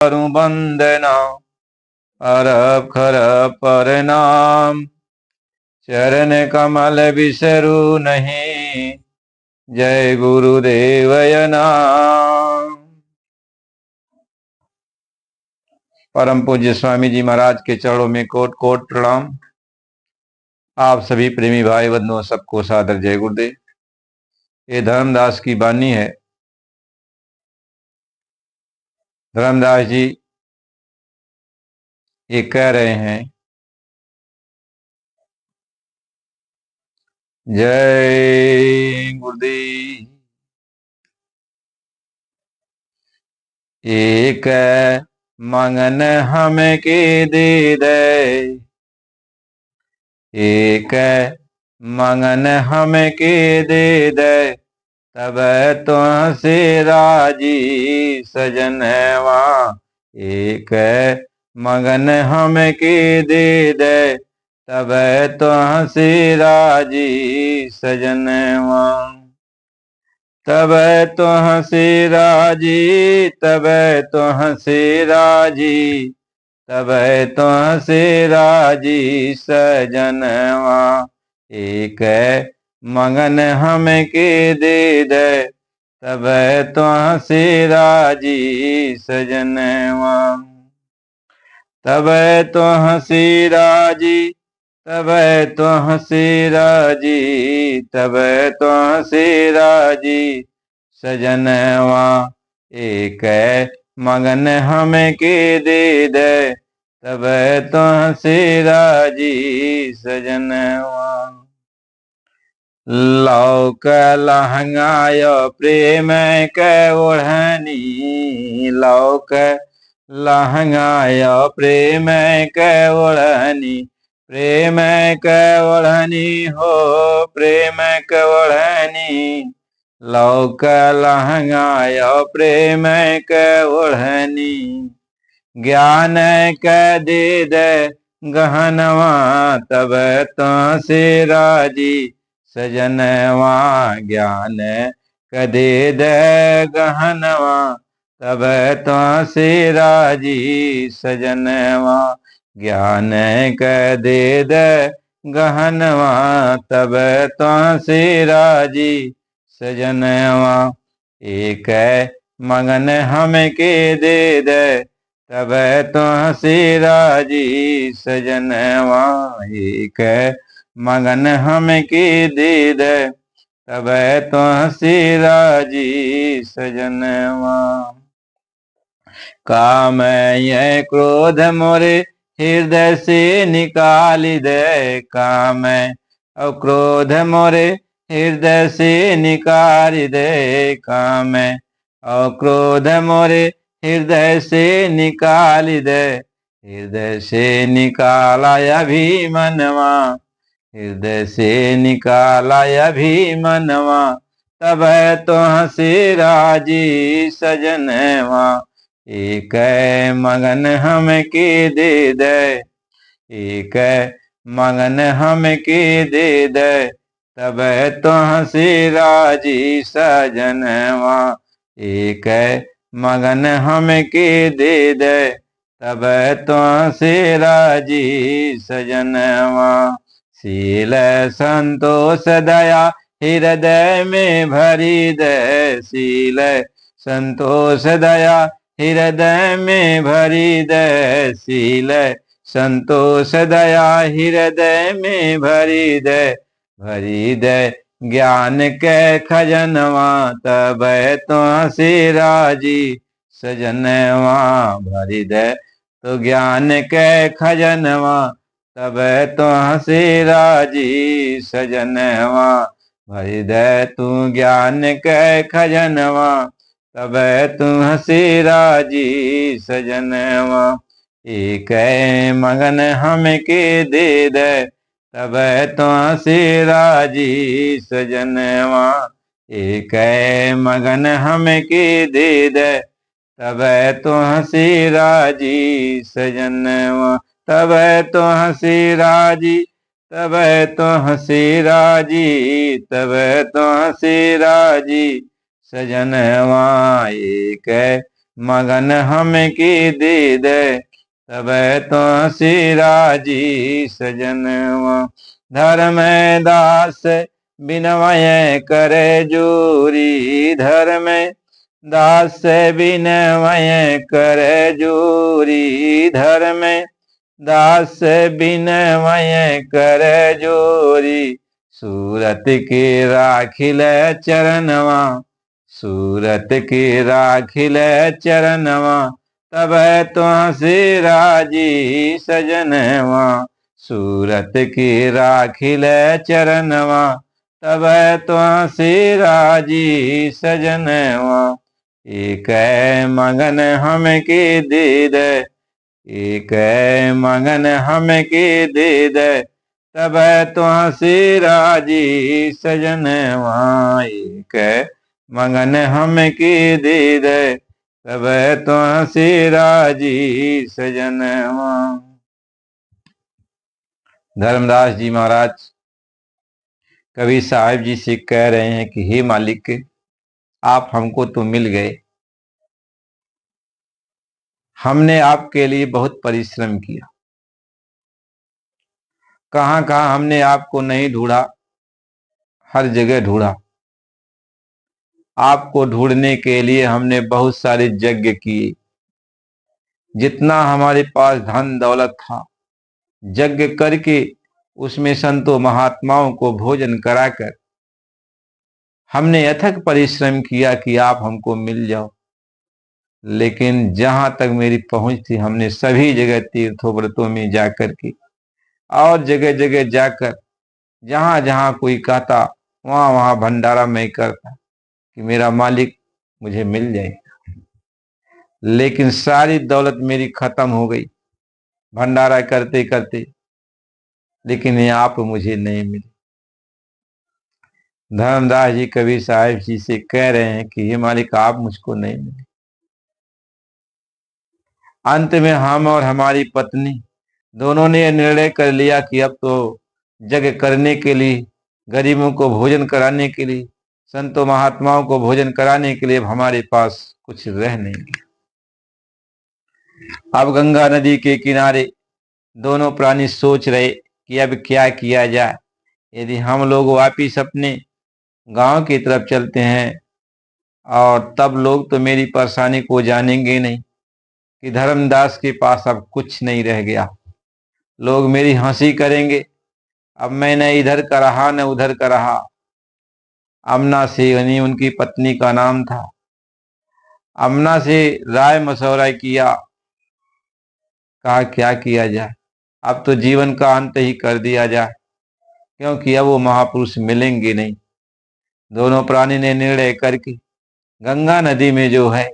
करूं वंदना अरब खरब पर नाम। चरण कमल बिसरू नहीं, जय गुरुदेव नाम। परम पूज्य स्वामी जी महाराज के चरणों में कोट कोट प्रणाम। आप सभी प्रेमी भाई बंधुओं सबको सादर जय गुरुदेव। ये धर्मदास की वाणी है। धर्मदास जी ये कह रहे हैं, जय गुरुदेव। एक मंगन हम के दे दे, एक मंगन हम के दे दे, तब तुमसे राजी सजनवा। एक मगन हम के दे दे, तब तुमसे राजी सजनवा। तब तुमसे राजी, तब तुमसे राजी, तब तुमसे राजी सजनवा। एक मंगन हम के दे दे, तब तुमसे राजी सजनवा। तब तुमसे राजी, तब तुमसे राजी, तब तुमसे राजी सजनवा। एक मगन हम के दे दे, तब तुमसे राजी सजनवा। लौक लहंगाय प्रेम के ओढ़नी, लौक लहंगाय प्रेम के ओढ़नी, प्रेम के ओढ़नी हो प्रेम के ओढ़नी। लौक लहंगाय प्रेम के ओढ़नी, ज्ञान के दे दे गहनवा, तब तुमसे राजी सजनवा। ज्ञान के दे दे गहनवा, तब तुमसे राजी सजनवा। ज्ञान के दे दे गहनवा, तब तुमसे राजी सजनवा। एक मगन हम के दे दे, तब तुमसे राजी सजनवा। एक मगन हम के दे दे, तब तुमसे राजी सजनवा। काम ये क्रोध मोरे हृदय से निकाल दे, काम और क्रोध मोरे हृदय से निकाल दे। काम और क्रोध मोरे हृदय से निकाल दे, हृदय से निकाला अभी मनवा, हृदय से निकाला अभी मनवा। तब तुमसे राजी सजनवा। एक मगन हम के दे दे, एक मगन हम के दे दे, तब तुमसे राजी सजनवा। एक मगन हम के दे दे, तब तुमसे राजी सजनवा। शील संतोष दया हृदय में भरी दे, शील संतोष दया हृदय में भरी दे। शील संतोष दया हृदय में भरी दे, भरी दे ज्ञान के खजनवा। तब तुमसे राजी सजनवा। भरी दे तो ज्ञान के खजनवा, तब तुमसे राजी सजनवा। भरी दे तू ज्ञान के खजनवा, तब तुमसे राजी सजनवा। एक मगन हम के दे दे, तब तुमसे राजी सजनवा। एक मगन हम के दे दे, तब तुमसे राजी सजनवा। तब तुमसे राजी, तब तुमसे राजी, तब तुमसे राजी सजनवा। एक मगन हम की दे दे, तब तो सिराजी सजनवा। धर्म दास बिनवय करे जोरी, धर्म दास बिनवय करे जोरी, धर्म दास बिनवय करे जोरी। सूरत के राखिल चरणवा, सूरत के राखिल चरणवा, तब तो सिराजी सजनवा। सूरत की राखिल चरणवा, तब तो सिराजी सजनवा। एक मगन हम के दे दे, एक मगन हम के दे दे, तब तो सिराजी सजनवा। एक मगन हम के दे दे, तब तो सिराजी सजनवा। धर्मदास जी महाराज कवि साहब जी से कह रहे हैं कि हे मालिक, आप हमको तो मिल गए, हमने आपके लिए बहुत परिश्रम किया, कहां कहां हमने आपको नहीं ढूंढा, हर जगह ढूंढा। आपको ढूंढने के लिए हमने बहुत सारे यज्ञ किए, जितना हमारे पास धन दौलत था, यज्ञ करके उसमें संतों महात्माओं को भोजन कराकर हमने अथक परिश्रम किया कि आप हमको मिल जाओ। लेकिन जहां तक मेरी पहुंच थी, हमने सभी जगह तीर्थों व्रतों में जाकर के और जगह जगह जाकर जहां जहां कोई कहता वहां वहां भंडारा मैं करता कि मेरा मालिक मुझे मिल जाए। लेकिन सारी दौलत मेरी खत्म हो गई भंडारा करते करते, लेकिन ये आप मुझे नहीं मिले। धर्मदास जी कबीर साहिब जी से कह रहे हैं कि ये मालिक आप मुझको नहीं मिले। अंत में हम और हमारी पत्नी दोनों ने यह निर्णय कर लिया कि अब तो यज्ञ करने के लिए, गरीबों को भोजन कराने के लिए, संतों महात्माओं को भोजन कराने के लिए अब हमारे पास कुछ रह नहीं गया। अब गंगा नदी के किनारे दोनों प्राणी सोच रहे कि अब क्या किया जाए। यदि हम लोग वापिस अपने गांव की तरफ चलते हैं और तब लोग तो मेरी परेशानी को जानेंगे नहीं कि धर्मदास के पास अब कुछ नहीं रह गया। लोग मेरी हंसी करेंगे, अब मैं न इधर का रहा न उधर का रहा। अमना से, यानी उनकी पत्नी का नाम था, अमना से राय मशवरा किया, कहा क्या किया जाए, अब तो जीवन का अंत ही कर दिया जाए, क्योंकि अब वो महापुरुष मिलेंगे नहीं। दोनों प्राणी ने निर्णय करके गंगा नदी में जो है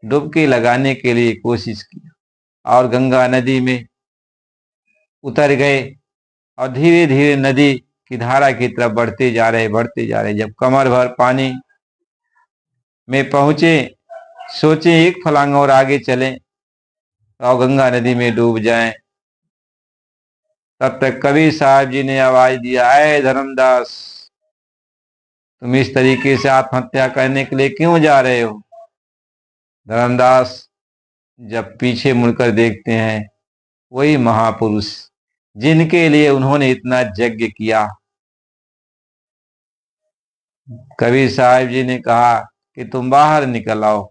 डुबकी लगाने के लिए कोशिश की और गंगा नदी में उतर गए और धीरे धीरे नदी की धारा की तरफ बढ़ते जा रहे, बढ़ते जा रहे। जब कमर भर पानी में पहुंचे, सोचे एक फलांग और आगे चलें और गंगा नदी में डूब जाएं। तब तक कबीर साहब जी ने आवाज दिया, ऐ धर्मदास, तुम इस तरीके से आत्महत्या करने के लिए क्यों जा रहे हो। धर्मदास जब पीछे मुड़कर देखते हैं, वही महापुरुष जिनके लिए उन्होंने इतना यज्ञ किया। कबीर साहब जी ने कहा कि तुम बाहर निकल आओ।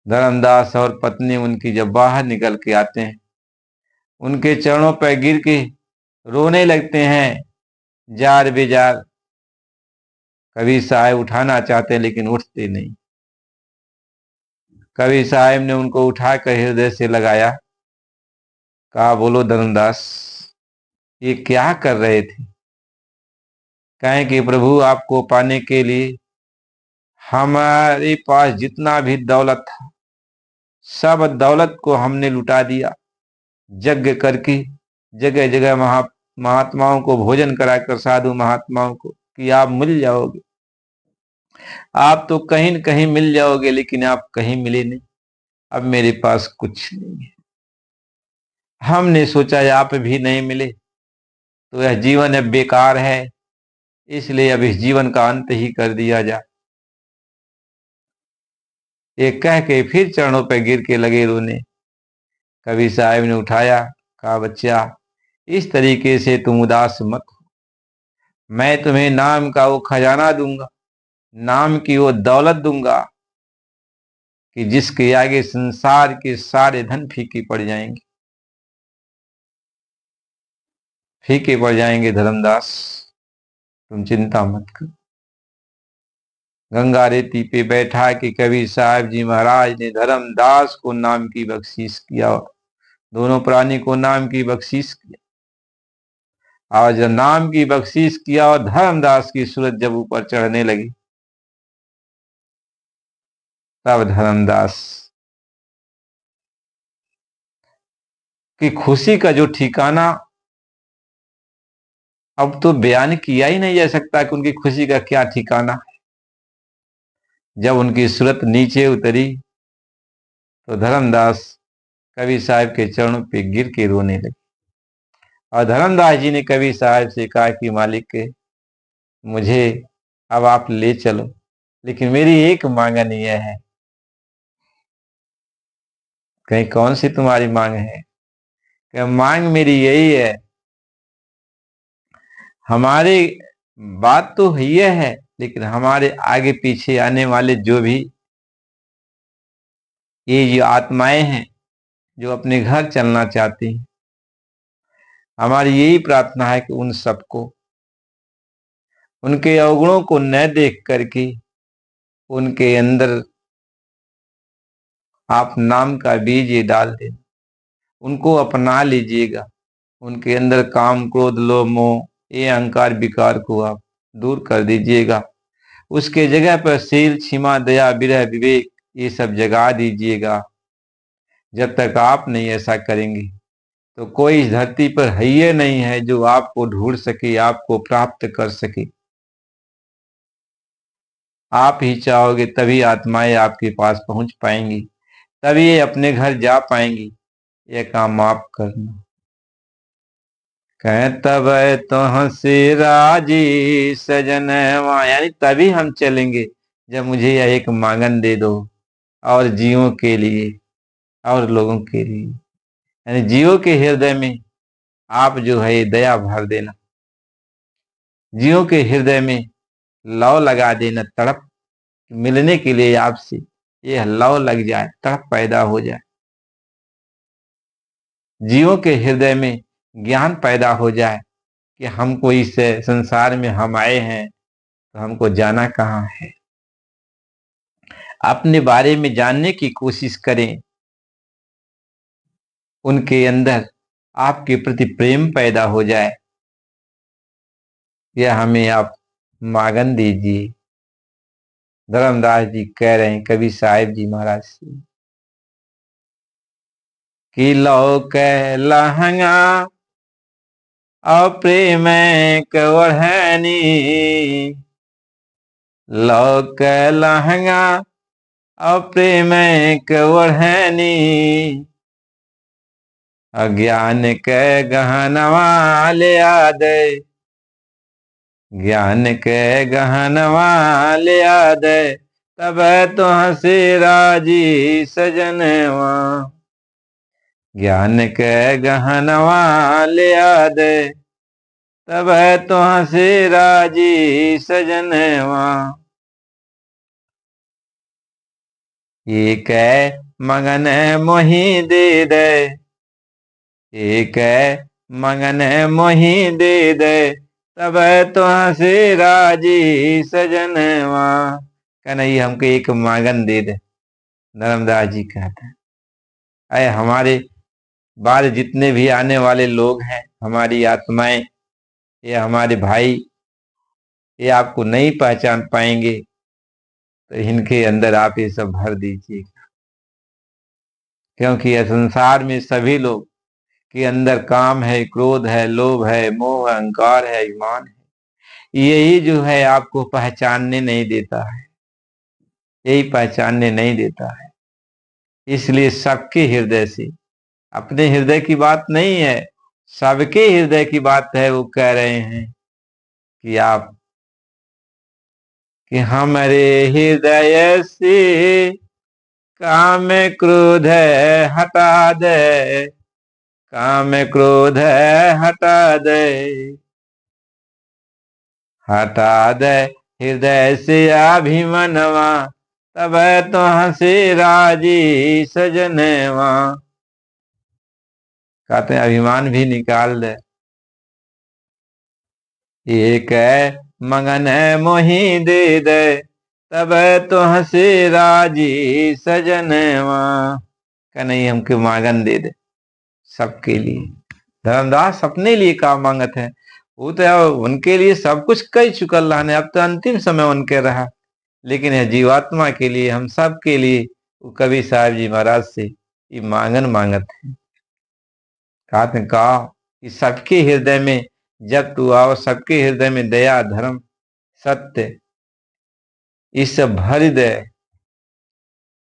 धर्मदास और पत्नी उनकी जब बाहर निकल के आते हैं, उनके चरणों पर गिर के रोने लगते हैं, जार बेजार। कबीर साहब उठाना चाहते हैं लेकिन उठते नहीं। कबीर साहब ने उनको उठाकर हृदय से लगाया, कहा, बोलो धर्मदास, ये क्या कर रहे थे। कहें कि प्रभु, आपको पाने के लिए हमारे पास जितना भी दौलत था, सब दौलत को हमने लुटा दिया यज्ञ करके, जगह जगह महात्माओं को भोजन कराकर, साधु महात्माओं को, कि आप मिल जाओगे, आप तो कहीं न कहीं मिल जाओगे, लेकिन आप कहीं मिले नहीं। अब मेरे पास कुछ नहीं है। हमने सोचा आप भी नहीं मिले तो यह जीवन अब बेकार है, इसलिए अब इस जीवन का अंत ही कर दिया जाए। ये कह के फिर चरणों पर गिर के लगे रोने। कवि साहब ने उठाया, कहा बच्चा इस तरीके से तुम उदास मत हो, मैं तुम्हें नाम का वो खजाना दूंगा, नाम की वो दौलत दूंगा कि जिसके आगे संसार के सारे धन फीके पड़ जाएंगे, फीके पड़ जाएंगे धर्मदास, तुम चिंता मत करो। गंगा रेती पे बैठा के कवि साहब जी महाराज ने धर्मदास को नाम की बख्शीश किया, दोनों प्राणी को नाम की बख्शीश किया। और जब नाम की बख्शीश किया और धर्मदास की सूरत जब ऊपर चढ़ने लगी, तब धर्मदास की खुशी का जो ठिकाना अब तो बयान किया ही नहीं जा सकता कि उनकी खुशी का क्या ठिकाना। जब उनकी सूरत नीचे उतरी तो धर्मदास कवि साहब के चरणों पे गिर के रोने लगे। और धर्मदास जी ने कवि साहब से कहा कि मालिक के मुझे अब आप ले चलो, लेकिन मेरी एक मांगन यह है। कहीं कौन सी तुम्हारी मांग है? कि मांग मेरी यही है, हमारे बात तो यह है, लेकिन हमारे आगे पीछे आने वाले जो भी ये जो आत्माएं हैं जो अपने घर चलना चाहती हैं, हमारी यही प्रार्थना है कि उन सबको उनके अवगुणों को न देख करके उनके अंदर आप नाम का बीज ये डाल दें, उनको अपना लीजिएगा। उनके अंदर काम क्रोध लोभ मोह ये अहंकार विकार को आप दूर कर दीजिएगा। उसके जगह पर शील क्षमा दया विरह विवेक ये सब जगा दीजिएगा। जब तक आप नहीं ऐसा करेंगे तो कोई इस धरती पर है ही नहीं है जो आपको ढूंढ सके, आपको प्राप्त कर सके। आप ही चाहोगे तभी आत्माएं आपके पास पहुंच पाएंगी, तभी ये अपने घर जा पाएंगी। ये काम आप करना। कह तब तो हंसी राजी सजन, यानी तभी हम चलेंगे जब मुझे यह एक मांगन दे दो, और जीवों के लिए और लोगों के लिए, यानी जीवों के हृदय में आप जो है दया भर देना, जीवों के हृदय में लौ लगा देना, तड़प मिलने के लिए आपसे ये लौ लग जाए, तड़प पैदा हो जाए, जीवों के हृदय में ज्ञान पैदा हो जाए कि हमको इस संसार में हम आए हैं तो हमको जाना कहाँ है। अपने बारे में जानने की कोशिश करें, उनके अंदर आपके प्रति प्रेम पैदा हो जाए। यह हमें आप मांगन दीजिए। धर्मदास जी कह रहे हैं कवि साहिब जी महाराज से कि लो कह लहंगा और प्रेम कवढ़नी, लो कह लहंगा और प्रेम कवढ़नी, अज्ञान के गहनवा ले आद, ज्ञान के गहनवा ले आद, तब तो हंसी राजी सजनवा, ज्ञान के गहनवा ले आद, तब तो हंसी राजी सजनवा। एक मगन मोही दे दे, एक मगन मोही दे दे, तब तो हंसी राजी सजनवा। कन्हैया हमको एक मांगन दे दे। धर्मदास जी कहते हैं अरे हमारे बाद जितने भी आने वाले लोग हैं, हमारी आत्माएं, ये हमारे भाई, ये आपको नहीं पहचान पाएंगे, तो इनके अंदर आप ये सब भर दीजिएगा। क्योंकि यह संसार में सभी लोग के अंदर काम है, क्रोध है, लोभ है, मोह अहंकार है, ईमान है। यही जो है आपको पहचानने नहीं देता है, यही पहचानने नहीं देता है। इसलिए सबके हृदय से, अपने हृदय की बात नहीं है, सबके हृदय की बात है। वो कह रहे हैं कि आप कि हमारे हृदय से काम क्रोध हटा दे, काम क्रोध हटा दे, हटा दे हृदय से अभिमनवा, तब तो हंसी राजी सजनवा। कहते हैं अभिमान भी निकाल दे। एक मगन मोही दे दे, तब तो हंसी राजी सजनवा। का नहीं हमको मांगन दे दे सबके लिए। धर्मदास अपने लिए का मांगत है, वो तो उनके लिए सब कुछ कह चुकल रहने, अब तो अंतिम समय उनके रहा, लेकिन यह जीवात्मा के लिए, हम सब के लिए वो कवि साहब जी महाराज से ये मांगन मांगत है। कहते कहा कि सबके हृदय में जब तू आओ, सबके हृदय में दया धर्म सत्य इस भर दे,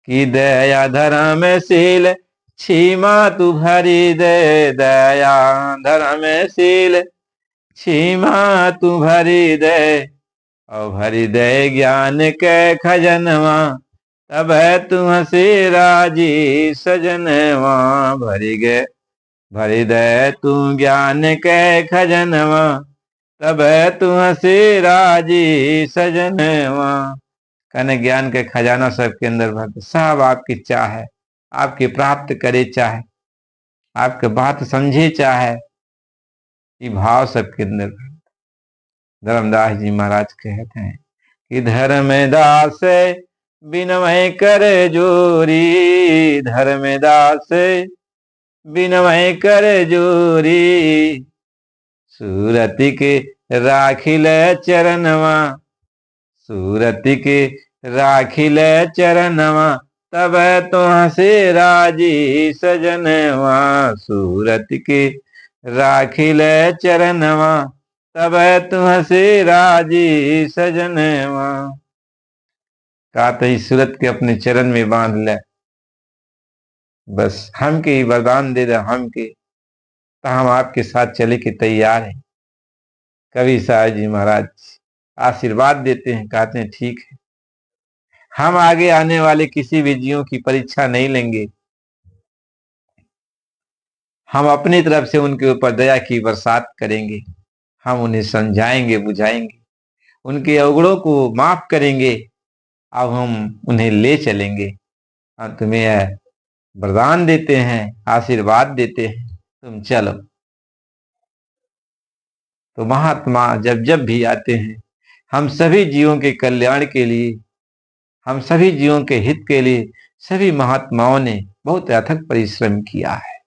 कि दया धर्मशील क्षमा तू भरी दे, दया धर्मशील क्षमा तू भरी दे, और भरी दे ज्ञान के खजनवा, तब है तू हंसी राजी सजनवा। भरी दे तू ज्ञान के खजनवा, तब है तू हंसी राजी सजनवा। कहने ज्ञान के खजाना सबके अंदर भर दे, सब आपकी चाह है, आपकी प्राप्त करे चाहे, आपके बात समझे चाहे, ये भाव सबके अंदर। धर्मदास जी महाराज कहते हैं कि धर्मदास बिनमय कर जोरी, धर्मदास बिनमय कर जोरी, सूरति के राखिल चरणवा, सूरति के राखिल चरणवा, तब तो हंसे राजी सजनवा, सूरति के राखिल चरणवा, तब तू हंसे राजी सजनवा। कहा तो सूरत के अपने चरण में बांध ले, बस हम के ही वरदान दे दे, हम के तो हम आपके साथ चले के तैयार हैं। कवि साहब जी महाराज आशीर्वाद देते हैं, कहते हैं ठीक है, हम आगे आने वाले किसी भी जीवों की परीक्षा नहीं लेंगे, हम अपनी तरफ से उनके ऊपर दया की बरसात करेंगे, हम उन्हें समझाएंगे बुझाएंगे, उनके अवगुणों को माफ करेंगे, अब हम उन्हें ले चलेंगे। हम तुम्हें यह वरदान देते हैं, आशीर्वाद देते हैं, तुम चलो। तो महात्मा जब जब भी आते हैं, हम सभी जीवों के कल्याण के लिए, हम सभी जीवों के हित के लिए सभी महात्माओं ने बहुत अथक परिश्रम किया है।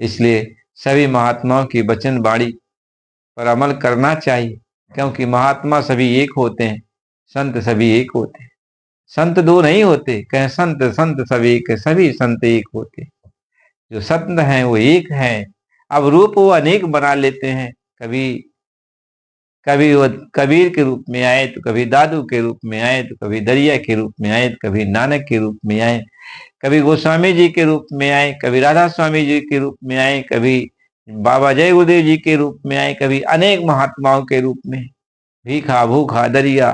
इसलिए सभी महात्माओं की वचन वाणी पर अमल करना चाहिए, क्योंकि महात्मा सभी एक होते हैं, संत सभी एक होते हैं, संत दो नहीं होते, कहें संत संत सभी एक, सभी संत एक होते हैं। जो संत हैं वो एक हैं, अब रूप वो अनेक बना लेते हैं, कभी कभी वो कबीर के रूप में आए, तो कभी दादू के रूप में आए, तो कभी दरिया के रूप में आए, तो कभी नानक के रूप में आए, कभी गोस्वामी जी के रूप में आए, कभी राधा स्वामी जी के रूप में आए, कभी बाबा जय गुरुदेव जी के रूप में आए, कभी अनेक महात्माओं के रूप में, भीखा भूखा दरिया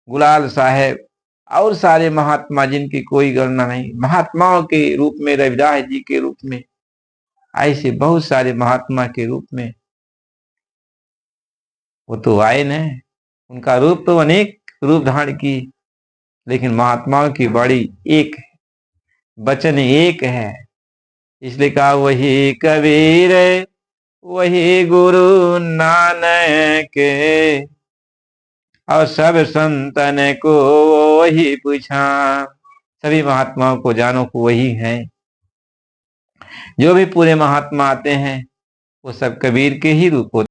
गुलाल साहेब और सारे महात्मा जिनकी कोई गणना नहीं, महात्माओं के रूप में, रविदास जी के रूप में, ऐसे बहुत सारे महात्मा के रूप में वो तो आए न, उनका रूप तो अनेक रूप धारण की, लेकिन महात्माओं की बड़ी एक है, वचन एक है। इसलिए कहा वही कबीर वही गुरु नानक, और सब संतन को वही पूछा। सभी महात्माओं को जानो को वही है। जो भी पूरे महात्मा आते हैं वो सब कबीर के ही रूप होते